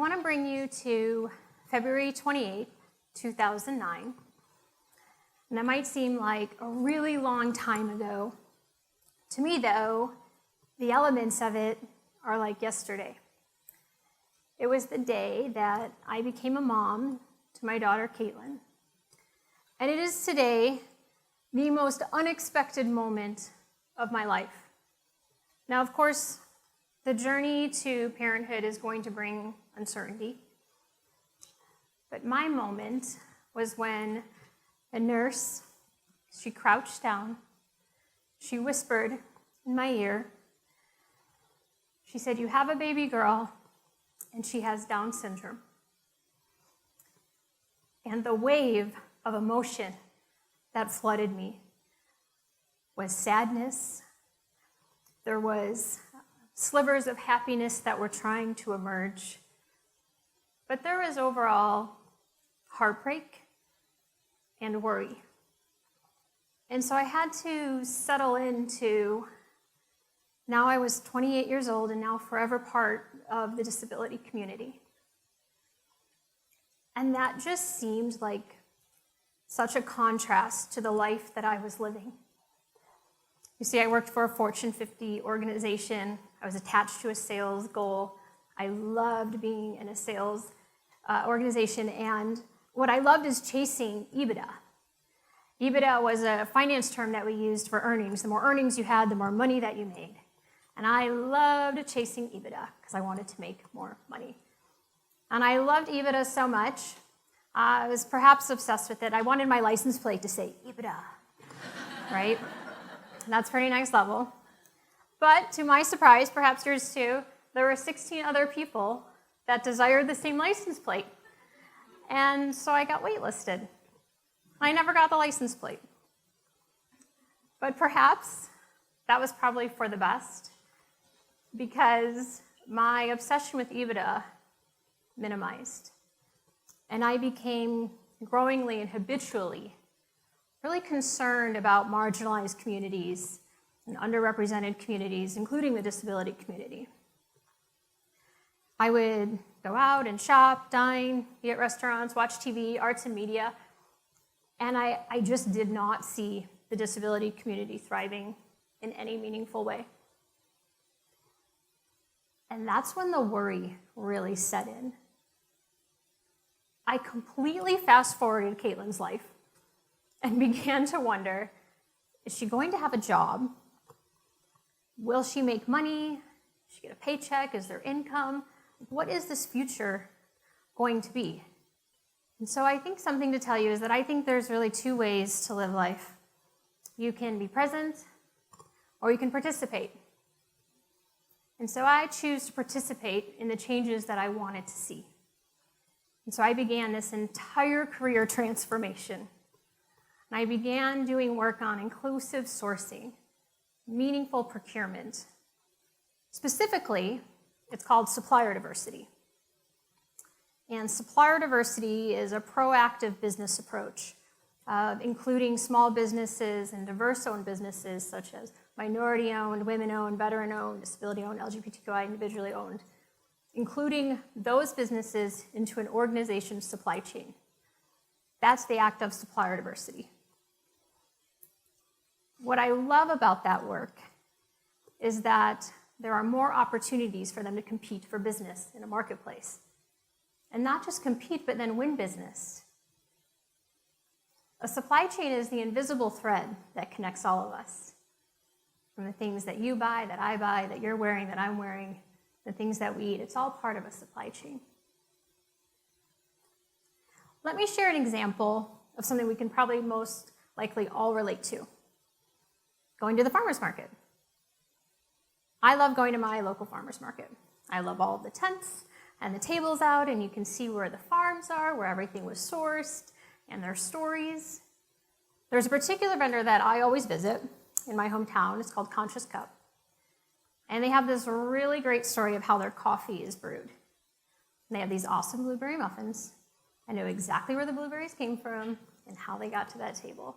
want to bring you to February 28, 2009. And that might seem like a really long time ago. To me, though, the elements of it are like yesterday. It was the day that I became a mom to my daughter, Caitlin. And it is today the most unexpected moment of my life. Now, of course, the journey to parenthood is going to bring uncertainty. But my moment was when a nurse, she crouched down, she whispered in my ear, she said, "You have a baby girl, and she has Down syndrome." And the wave of emotion that flooded me was sadness. There was slivers of happiness that were trying to emerge. But there was overall heartbreak and worry. And so I had to settle into, now I was 28 years old and now forever part of the disability community. And that just seemed like such a contrast to the life that I was living. You see, I worked for a Fortune 50 organization. I was attached to a sales goal. I loved being in a sales organization, and what I loved is chasing EBITDA. EBITDA was a finance term that we used for earnings. The more earnings you had, the more money that you made. And I loved chasing EBITDA because I wanted to make more money. And I loved EBITDA so much, I was perhaps obsessed with it. I wanted my license plate to say EBITDA, right? That's pretty next level. But to my surprise, perhaps yours too, there were 16 other people that desired the same license plate. And so I got waitlisted. I never got the license plate. But perhaps that was probably for the best, because my obsession with EBITDA minimized. And I became growingly and habitually really concerned about marginalized communities and underrepresented communities, including the disability community. I would go out and shop, dine, be at restaurants, watch TV, arts and media, and I just did not see the disability community thriving in any meaningful way. And that's when the worry really set in. I completely fast-forwarded Caitlin's life and began to wonder, is she going to have a job? Will she make money? Does she get a paycheck? Is there income? What is this future going to be? And so I think something to tell you is that I think there's really two ways to live life. You can be present, or you can participate. And so I choose to participate in the changes that I wanted to see. And so I began this entire career transformation. And I began doing work on inclusive sourcing, meaningful procurement. Specifically, it's called supplier diversity. And supplier diversity is a proactive business approach, including small businesses and diverse-owned businesses such as minority-owned, women-owned, veteran-owned, disability-owned, LGBTQI individually owned, including those businesses into an organization's supply chain. That's the act of supplier diversity. What I love about that work is that there are more opportunities for them to compete for business in a marketplace. And not just compete, but then win business. A supply chain is the invisible thread that connects all of us. From the things that you buy, that I buy, that you're wearing, that I'm wearing, the things that we eat, it's all part of a supply chain. Let me share an example of something we can probably most likely all relate to. Going to the farmer's market. I love going to my local farmer's market. I love all of the tents and the tables out, and you can see where the farms are, where everything was sourced, and their stories. There's a particular vendor that I always visit in my hometown. It's called Conscious Cup. And they have this really great story of how their coffee is brewed. And they have these awesome blueberry muffins. I know exactly where the blueberries came from and how they got to that table.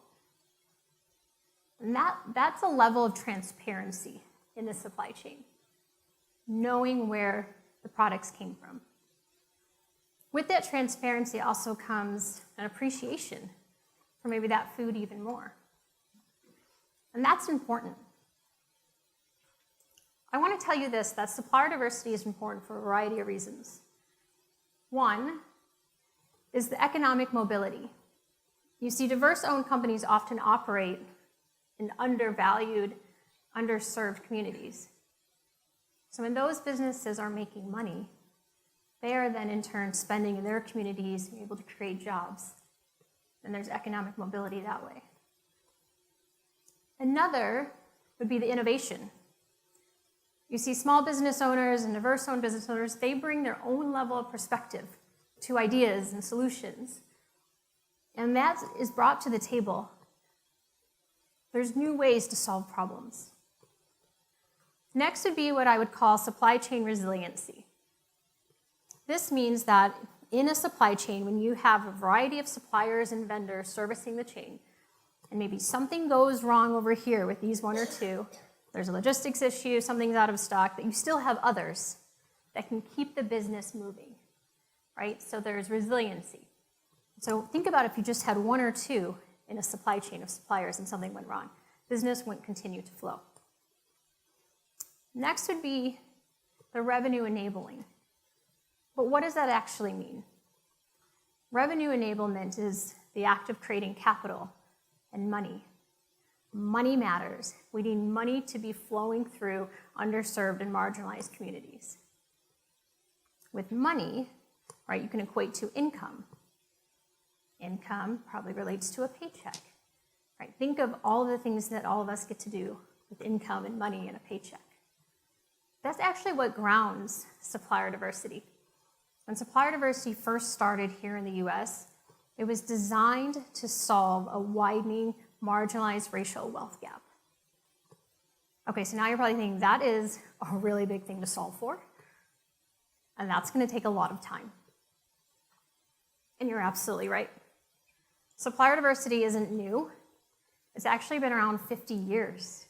And that's a level of transparency in the supply chain, knowing where the products came from. With that transparency also comes an appreciation for maybe that food even more. And that's important. I want to tell you this, that supplier diversity is important for a variety of reasons. One is the economic mobility. You see, diverse-owned companies often operate in undervalued, underserved communities. So when those businesses are making money, they are then in turn spending in their communities and able to create jobs. And there's economic mobility that way. Another would be the innovation. You see, small business owners and diverse-owned business owners, they bring their own level of perspective to ideas and solutions. And that is brought to the table. There's new ways to solve problems. Next would be what I would call supply chain resiliency. This means that in a supply chain, when you have a variety of suppliers and vendors servicing the chain, and maybe something goes wrong over here with these one or two, there's a logistics issue, something's out of stock, but you still have others that can keep the business moving, right? So there's resiliency. So think about if you just had one or two in a supply chain of suppliers and something went wrong. Business wouldn't continue to flow. Next would be the revenue enabling. But what does that actually mean? Revenue enablement is the act of creating capital and money. Money matters. We need money to be flowing through underserved and marginalized communities. With money, right, you can equate to income. Income probably relates to a paycheck, right? Think of all the things that all of us get to do with income and money and a paycheck. That's actually what grounds supplier diversity. When supplier diversity first started here in the US, it was designed to solve a widening, marginalized racial wealth gap. Okay, so now you're probably thinking that is a really big thing to solve for, and that's going to take a lot of time. And you're absolutely right. Supplier diversity isn't new. It's actually been around 50 years.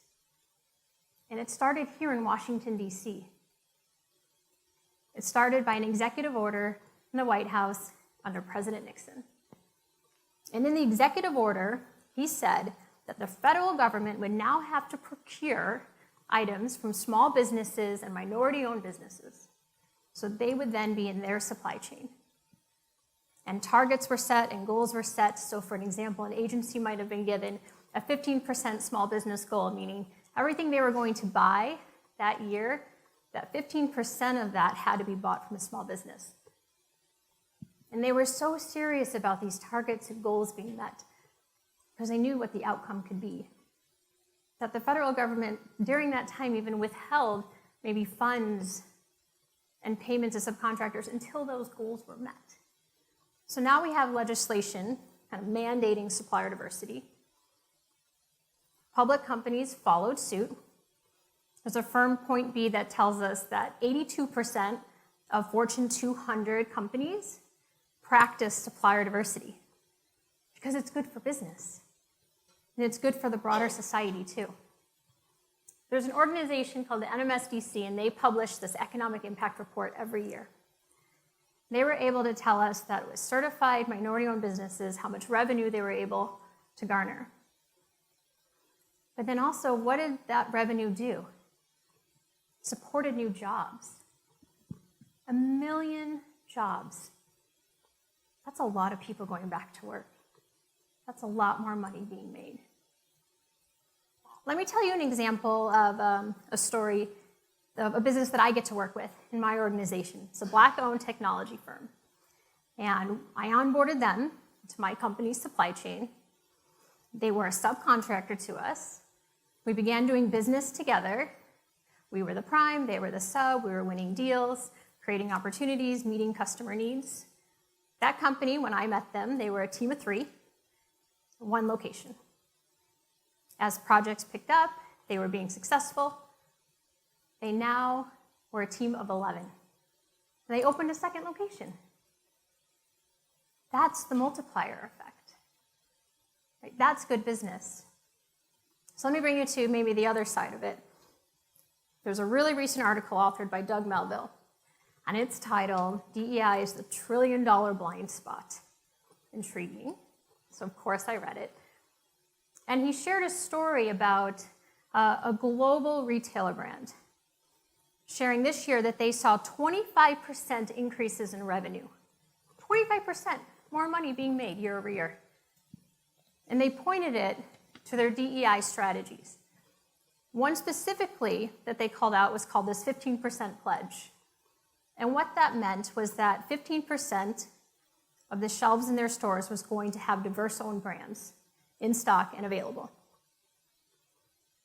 And it started here in Washington, D.C. It started by an executive order in the White House under President Nixon. And in the executive order, he said that the federal government would now have to procure items from small businesses and minority-owned businesses. So they would then be in their supply chain. And targets were set and goals were set. So for an example, an agency might have been given a 15% small business goal, meaning everything they were going to buy that year, that 15% of that had to be bought from a small business. And they were so serious about these targets and goals being met because they knew what the outcome could be. That the federal government, during that time, even withheld maybe funds and payments to subcontractors until those goals were met. So now we have legislation kind of mandating supplier diversity. Public companies followed suit. There's a firm point B that tells us that 82% of Fortune 200 companies practice supplier diversity because it's good for business. And it's good for the broader society too. There's an organization called the NMSDC, and they publish this economic impact report every year. They were able to tell us that with certified minority-owned businesses, how much revenue they were able to garner. But then also, what did that revenue do? Supported new jobs. 1 million jobs. That's a lot of people going back to work. That's a lot more money being made. Let me tell you an example of a story of a business that I get to work with in my organization. It's a Black-owned technology firm. And I onboarded them to my company's supply chain. They were a subcontractor to us. We began doing business together. We were the prime, they were the sub, we were winning deals, creating opportunities, meeting customer needs. That company, when I met them, they were a team of 3, 1 location. As projects picked up, they were being successful. They now were a team of 11. And they opened a 2nd location. That's the multiplier effect. Right? That's good business. So let me bring you to maybe the other side of it. There's a really recent article authored by Doug Melville and it's titled, DEI is the $1 Trillion Blind Spot. Intriguing. So of course I read it. And he shared a story about a global retailer brand, sharing this year that they saw 25% increases in revenue. 25% more money being made year over year. And they pointed it to their DEI strategies. One specifically that they called out was called this 15% pledge. And what that meant was that 15% of the shelves in their stores was going to have diverse-owned brands in stock and available.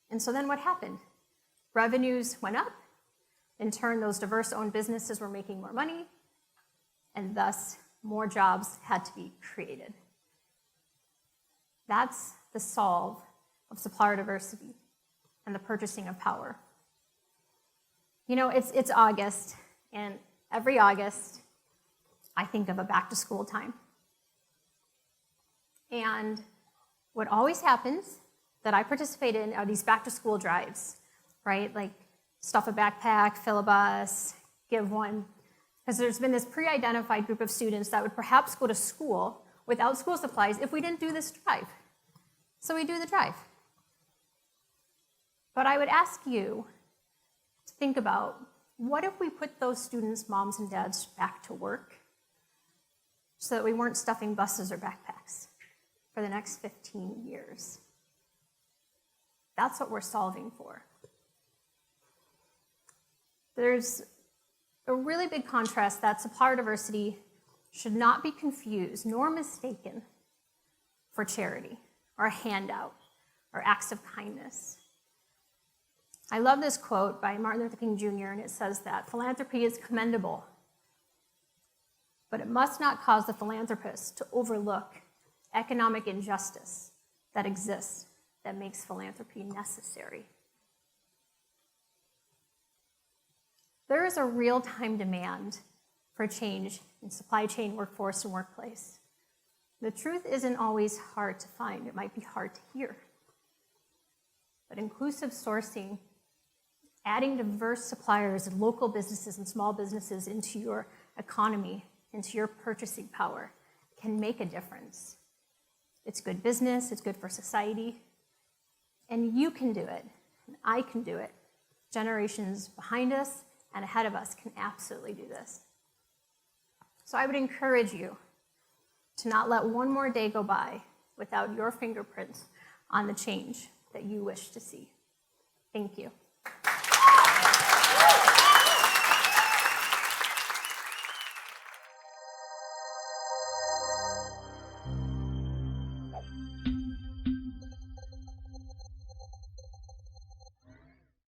And so then what happened? Revenues went up. In turn, those diverse-owned businesses were making more money, and thus more jobs had to be created. That's the solve of supplier diversity and the purchasing of power. You know, it's August, and every August, I think of a back-to-school time. And what always happens that I participate in are these back-to-school drives, right? Like stuff a backpack, fill a bus, give one. Because there's been this pre-identified group of students that would perhaps go to school without school supplies if we didn't do this drive. So we do the drive. But I would ask you to think about, what if we put those students' moms and dads back to work so that we weren't stuffing buses or backpacks for the next 15 years? That's what we're solving for. There's a really big contrast that supplier diversity should not be confused nor mistaken for charity or a handout or acts of kindness. I love this quote by Martin Luther King Jr., and it says that philanthropy is commendable, but it must not cause the philanthropist to overlook economic injustice that exists that makes philanthropy necessary. There is a real-time demand for change in supply chain, workforce, and workplace. The truth isn't always hard to find. It might be hard to hear. But inclusive sourcing, adding diverse suppliers and local businesses and small businesses into your economy, into your purchasing power, can make a difference. It's good business, it's good for society, and you can do it, and I can do it. Generations behind us and ahead of us can absolutely do this. So I would encourage you to not let one more day go by without your fingerprints on the change that you wish to see. Thank you.